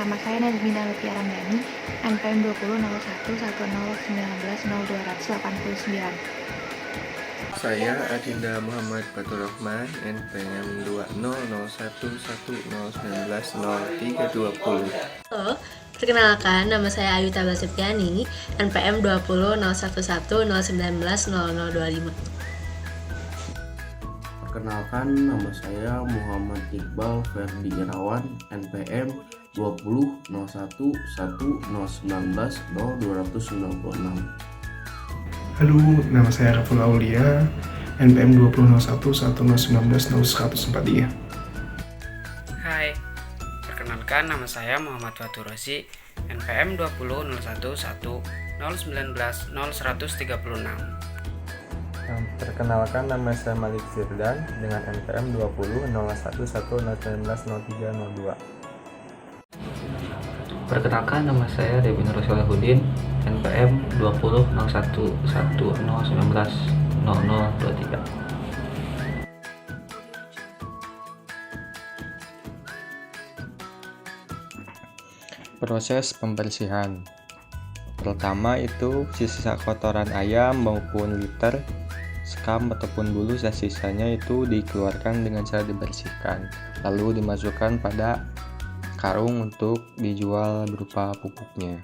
Nama saya Nazmina Lutfi Ramdhani, NPM 20.01.1019.0289. Saya Adinda Muhammad Batur Rahman, NPM 20.01.1019.0320. Halo, perkenalkan nama saya Ayu Tabla Septiani, NPM 20.01.1019.0025. Perkenalkan, nama saya Muhammad Iqbal Ferdi Irawan, NPM 20.01.1019.0296. Halo, nama saya Raful Aulia, NPM 20.01.1019.0143. Hai, perkenalkan nama saya Muhammad Fatur Rozi, NPM 20.01.1019.0136. Perkenalkan, nama saya Malik Firdan dengan NPM 20.01.1019.0302. Perkenalkan, nama saya Devin Rosolahudin, NPM 20.01.1019.0023. Proses pembersihan. Pertama itu sisa kotoran ayam maupun litter, skam ataupun bulu dan sisanya itu dikeluarkan dengan cara dibersihkan, lalu dimasukkan pada karung untuk dijual berupa pupuknya.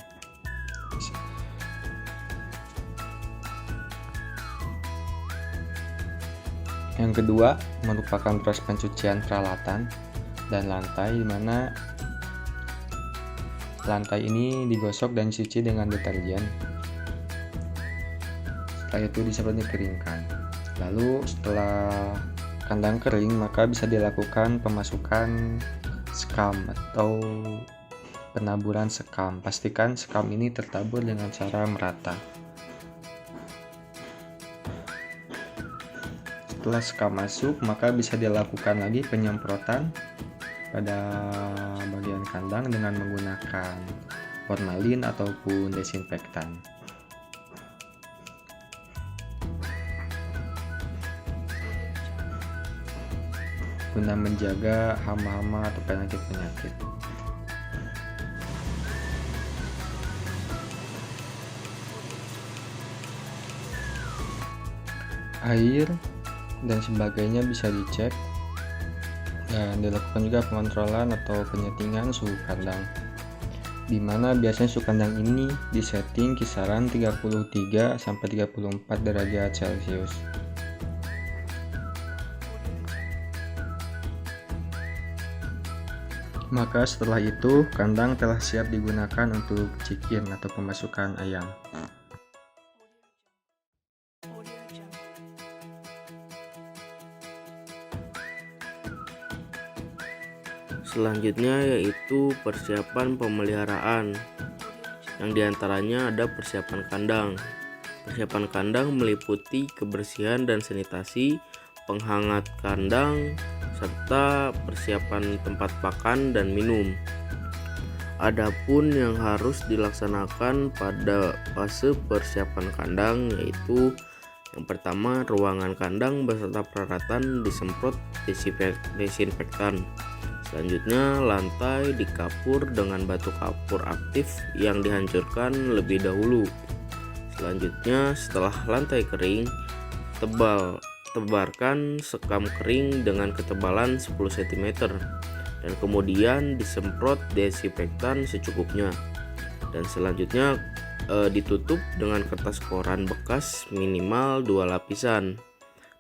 Yang kedua merupakan proses pencucian peralatan dan lantai, di mana lantai ini digosok dan dicuci dengan deterjen. Setelah itu disemprot dikeringkan. Lalu setelah kandang kering, maka bisa dilakukan pemasukan skam atau penaburan skam. Pastikan skam ini tertabur dengan cara merata. Setelah skam masuk, maka bisa dilakukan lagi penyemprotan pada bagian kandang dengan menggunakan formalin ataupun desinfektan. Guna menjaga hama-hama atau penyakit-penyakit. Air dan sebagainya bisa dicek dan dilakukan juga pengontrolan atau penyetingan suhu kandang, di mana biasanya suhu kandang ini disetting kisaran 33 sampai 34 derajat Celcius. Maka setelah itu kandang telah siap digunakan untuk chicken atau pemasukan ayam. Selanjutnya yaitu persiapan pemeliharaan, yang diantaranya ada persiapan kandang. Persiapan kandang meliputi kebersihan dan sanitasi, penghangat kandang, serta persiapan tempat pakan dan minum. Adapun yang harus dilaksanakan pada fase persiapan kandang yaitu yang pertama, ruangan kandang beserta peralatan disemprot desinfektan. Selanjutnya, lantai dikapur dengan batu kapur aktif yang dihancurkan lebih dahulu. Selanjutnya, setelah lantai kering, tebarkan sekam kering dengan ketebalan 10 cm dan kemudian disemprot desinfektan secukupnya. Dan selanjutnya ditutup dengan kertas koran bekas minimal 2 lapisan.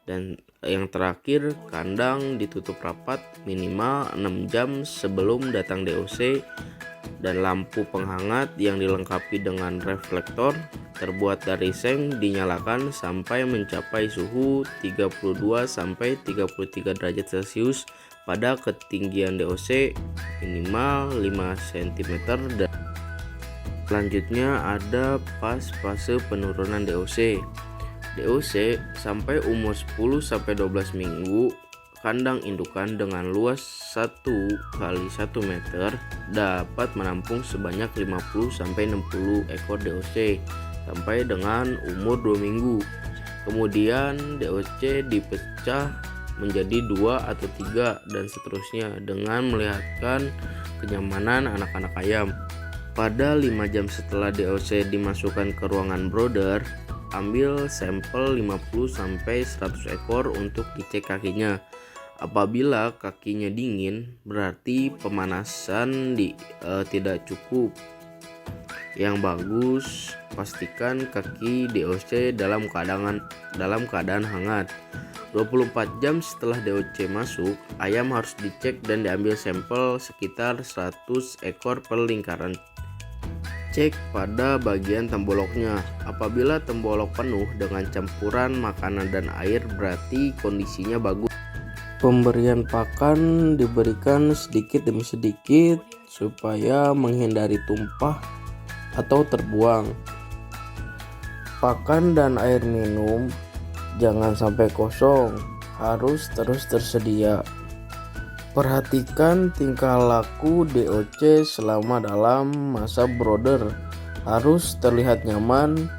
Dan yang terakhir, kandang ditutup rapat minimal 6 jam sebelum datang DOC, dan lampu penghangat yang dilengkapi dengan reflektor terbuat dari seng dinyalakan sampai mencapai suhu 32 sampai 33 derajat Celcius pada ketinggian DOC minimal 5 cm. Dan selanjutnya ada fase penurunan DOC. DOC sampai umur 10 sampai 12 minggu, kandang indukan dengan luas 1 kali 1 meter dapat menampung sebanyak 50 sampai 60 ekor DOC sampai dengan umur 2 minggu. Kemudian DOC dipecah menjadi 2 atau 3 dan seterusnya dengan melihatkan kenyamanan anak-anak ayam. Pada 5 jam setelah DOC dimasukkan ke ruangan brooder, ambil sampel 50-100 ekor untuk dicek kakinya. Apabila kakinya dingin, berarti pemanasan tidak cukup. Yang bagus, pastikan kaki DOC dalam keadaan hangat. 24 jam setelah DOC masuk, ayam harus dicek dan diambil sampel sekitar 100 ekor per lingkaran. Cek pada bagian temboloknya. Apabila tembolok penuh dengan campuran makanan dan air, berarti kondisinya bagus. Pemberian pakan diberikan sedikit demi sedikit supaya menghindari tumpah atau terbuang. Pakan dan air minum jangan sampai kosong, harus terus tersedia. Perhatikan tingkah laku DOC selama dalam masa brooder, harus terlihat nyaman,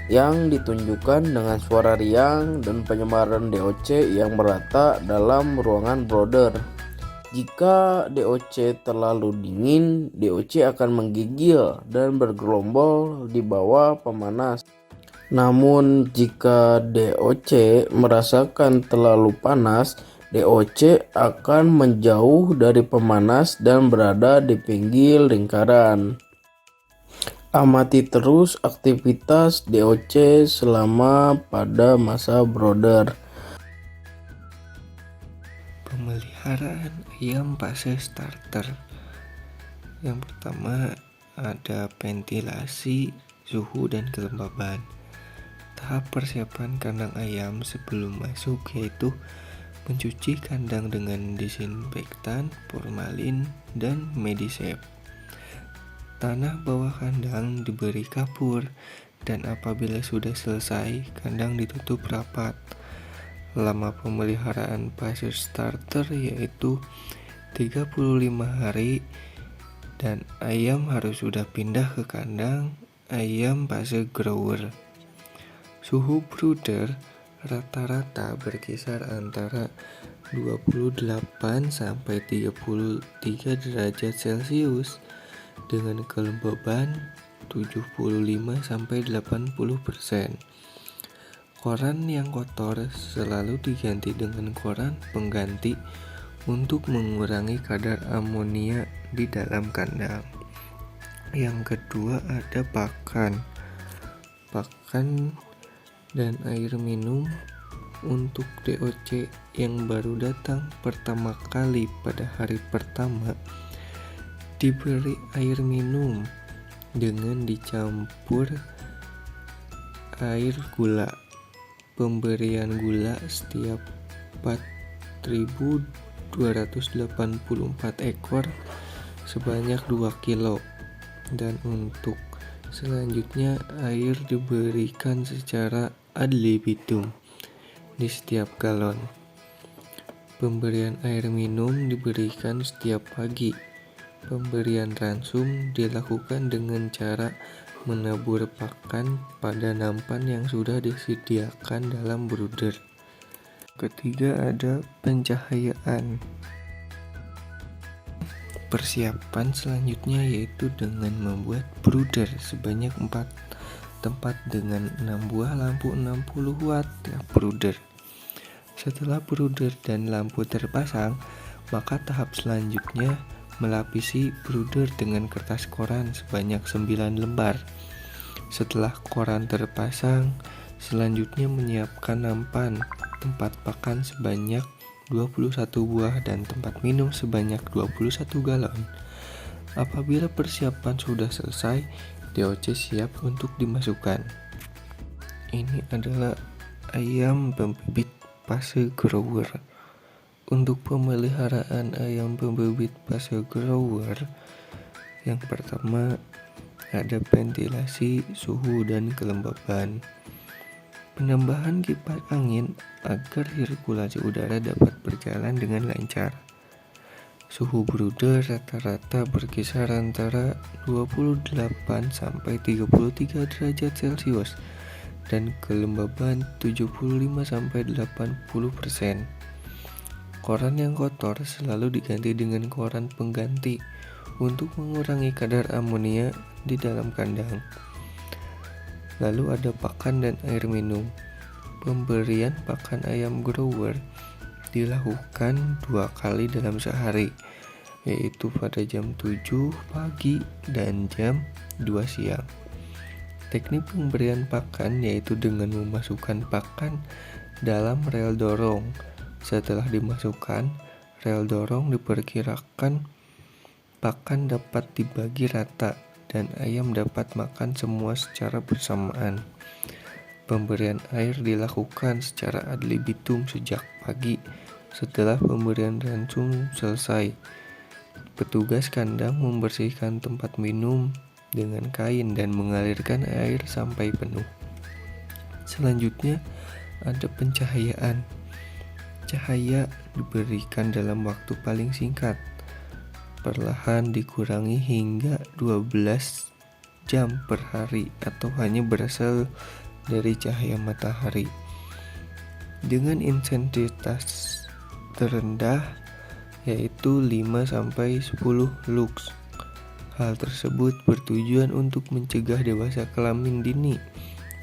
yang ditunjukkan dengan suara riang dan penyebaran DOC yang merata dalam ruangan brooder. Jika DOC terlalu dingin, DOC akan menggigil dan bergelombol di bawah pemanas. Namun jika DOC merasakan terlalu panas, DOC akan menjauh dari pemanas dan berada di pinggir lingkaran. Amati terus aktivitas DOC selama pada masa brooder. Pemeliharaan ayam fase starter. Yang pertama ada ventilasi, suhu, dan kelembaban. Tahap persiapan kandang ayam sebelum masuk yaitu mencuci kandang dengan disinfektan, formalin, dan Medisep. Tanah bawah kandang diberi kapur, dan apabila sudah selesai, kandang ditutup rapat. Lama pemeliharaan fase starter yaitu 35 hari, dan ayam harus sudah pindah ke kandang ayam fase grower. Suhu brooder rata-rata berkisar antara 28 sampai 33 derajat Celcius dengan kelembaban 75 sampai 80%. Koran yang kotor selalu diganti dengan koran pengganti untuk mengurangi kadar amonia di dalam kandang. Yang kedua ada pakan dan air minum untuk DOC yang baru datang pertama kali pada hari pertama. Diberi air minum dengan dicampur air gula. Pemberian gula setiap 4.284 ekor sebanyak 2 kilo. Dan untuk selanjutnya air diberikan secara ad libitum di setiap galon. Pemberian air minum diberikan setiap pagi. Pemberian ransum dilakukan dengan cara menabur pakan pada nampan yang sudah disediakan dalam brooder. Ketiga ada pencahayaan. Persiapan selanjutnya yaitu dengan membuat brooder sebanyak 4 tempat dengan 6 buah lampu 60 watt brooder. Setelah brooder dan lampu terpasang, maka tahap selanjutnya melapisi brooder dengan kertas koran sebanyak 9 lembar. Setelah koran terpasang, selanjutnya menyiapkan nampan, tempat pakan sebanyak 21 buah dan tempat minum sebanyak 21 galon. Apabila persiapan sudah selesai, DOC siap untuk dimasukkan. Ini adalah ayam pembibit fase grower. Untuk pemeliharaan ayam pembibit fase grower, yang pertama ada ventilasi, suhu, dan kelembaban. Penambahan kipas angin agar sirkulasi udara dapat berjalan dengan lancar. Suhu brooder rata-rata berkisar antara 28 sampai 33 derajat Celcius dan kelembaban 75 sampai 80%. Koran yang kotor selalu diganti dengan koran pengganti untuk mengurangi kadar amonia di dalam kandang. Lalu ada pakan dan air minum. Pemberian pakan ayam grower dilakukan 2 kali dalam sehari, yaitu pada jam 7 pagi dan jam 2 siang. Teknik pemberian pakan yaitu dengan memasukkan pakan dalam rel dorong. Setelah dimasukkan, rel dorong diperkirakan pakan dapat dibagi rata dan ayam dapat makan semua secara bersamaan. Pemberian air dilakukan secara ad libitum sejak pagi. Setelah pemberian ransum selesai, petugas kandang membersihkan tempat minum dengan kain dan mengalirkan air sampai penuh. Selanjutnya ada pencahayaan. Cahaya diberikan dalam waktu paling singkat, perlahan dikurangi hingga 12 jam per hari atau hanya berasal dari cahaya matahari dengan intensitas terendah yaitu 5-10 lux. Hal tersebut bertujuan untuk mencegah dewasa kelamin dini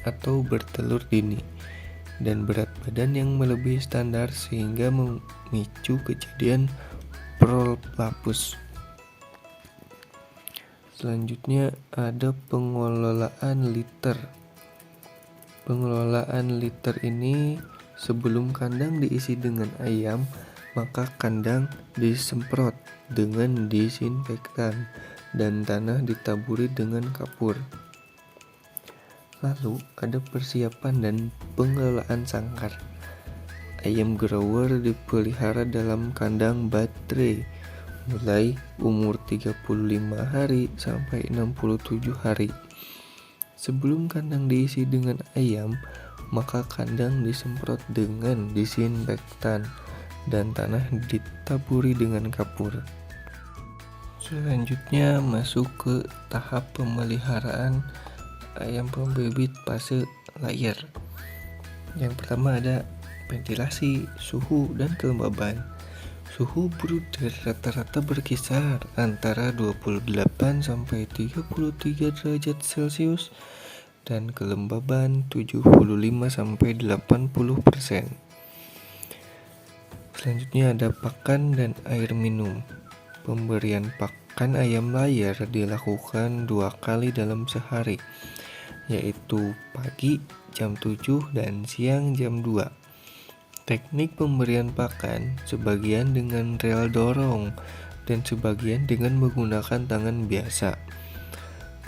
atau bertelur dini dan berat badan yang melebihi standar sehingga memicu kejadian prolapsus. Selanjutnya ada pengelolaan litter. Pengelolaan litter ini sebelum kandang diisi dengan ayam, maka kandang disemprot dengan disinfektan dan tanah ditaburi dengan kapur. Lalu ada persiapan dan pengelolaan sangkar. Ayam grower dipelihara dalam kandang baterai mulai umur 35 hari sampai 67 hari. Sebelum kandang diisi dengan ayam, maka kandang disemprot dengan disinfektan dan tanah ditaburi dengan kapur. Selanjutnya masuk ke tahap pemeliharaan ayam pembibit fase layer. Yang pertama ada ventilasi, suhu, dan kelembaban. Suhu brooder rata-rata berkisar antara 28 sampai 33 derajat Celcius dan kelembaban 75 sampai 80%. Selanjutnya ada pakan dan air minum. Pemberian pakan ayam layar dilakukan 2 kali dalam sehari, yaitu pagi jam 7 dan siang jam 2. Teknik pemberian pakan sebagian dengan rel dorong dan sebagian dengan menggunakan tangan biasa.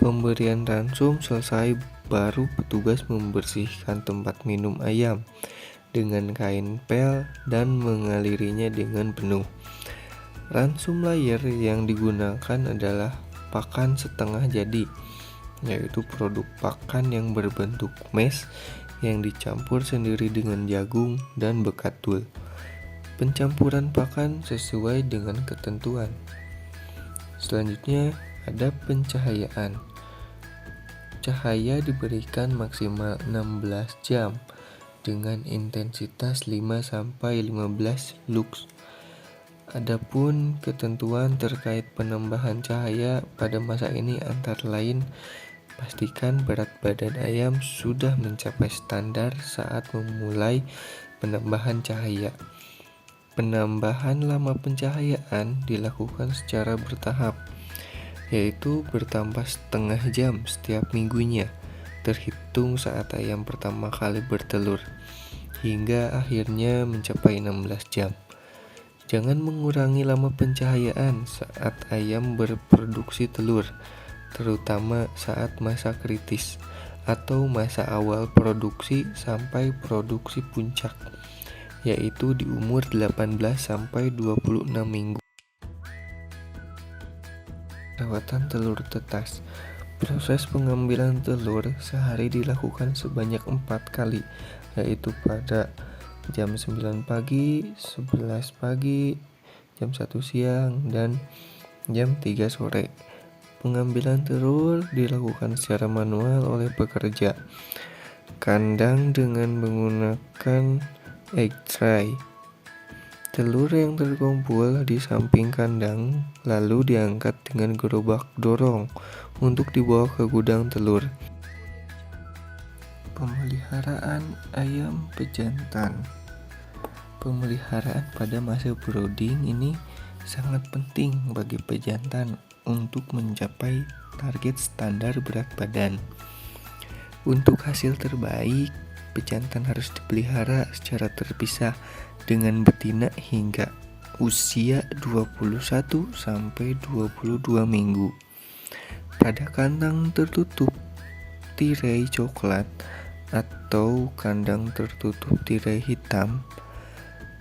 Pemberian ransum selesai, baru petugas membersihkan tempat minum ayam dengan kain pel dan mengalirinya dengan penuh. Ransum layer yang digunakan adalah pakan setengah jadi, yaitu produk pakan yang berbentuk mesh yang dicampur sendiri dengan jagung dan bekatul. Pencampuran pakan sesuai dengan ketentuan. Selanjutnya ada pencahayaan. Cahaya diberikan maksimal 16 jam dengan intensitas 5-15 lux. Adapun ketentuan terkait penambahan cahaya pada masa ini antara lain pastikan berat badan ayam sudah mencapai standar saat memulai penambahan cahaya. Penambahan lama pencahayaan dilakukan secara bertahap, yaitu bertambah setengah jam setiap minggunya, terhitung saat ayam pertama kali bertelur, hingga akhirnya mencapai 16 jam. Jangan mengurangi lama pencahayaan saat ayam berproduksi telur, terutama saat masa kritis atau masa awal produksi sampai produksi puncak, yaitu di umur 18 sampai 26 minggu. Perawatan telur tetas. Proses pengambilan telur sehari dilakukan sebanyak 4 kali, yaitu pada jam 9 pagi, 11 pagi, jam 1 siang, dan jam 3 sore. Pengambilan telur dilakukan secara manual oleh pekerja kandang dengan menggunakan egg tray. Telur yang terkumpul di samping kandang lalu diangkat dengan gerobak dorong untuk dibawa ke gudang telur. Pemeliharaan ayam pejantan. Pemeliharaan pada masa brooding ini sangat penting bagi pejantan untuk mencapai target standar berat badan. Untuk hasil terbaik, pejantan harus dipelihara secara terpisah dengan betina hingga usia 21 sampai 22 minggu. Pada kandang tertutup tirai coklat atau kandang tertutup tirai hitam,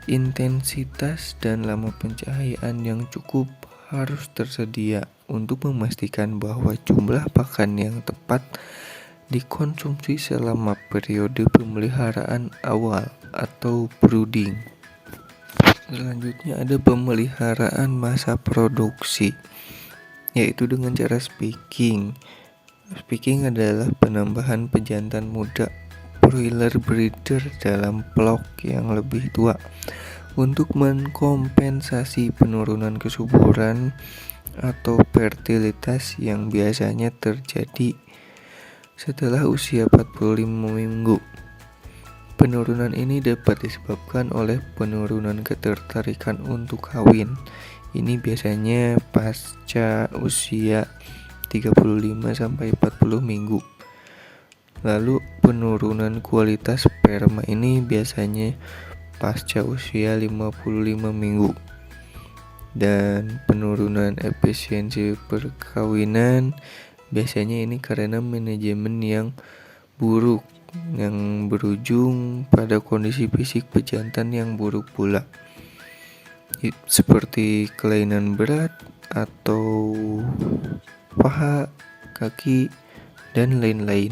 intensitas dan lama pencahayaan yang cukup harus tersedia untuk memastikan bahwa jumlah pakan yang tepat dikonsumsi selama periode pemeliharaan awal atau brooding. Selanjutnya ada pemeliharaan masa produksi, yaitu dengan cara speaking. Speaking adalah penambahan pejantan muda broiler breeder dalam flock yang lebih tua untuk mengkompensasi penurunan kesuburan atau fertilitas yang biasanya terjadi setelah usia 45 minggu. Penurunan ini dapat disebabkan oleh penurunan ketertarikan untuk kawin. Ini biasanya pasca usia 35 sampai 40 minggu. Lalu penurunan kualitas sperma ini biasanya pasca usia 55 minggu. Dan penurunan efisiensi perkawinan biasanya ini karena manajemen yang buruk yang berujung pada kondisi fisik pejantan yang buruk pula, seperti kelainan berat atau paha, kaki, dan lain-lain.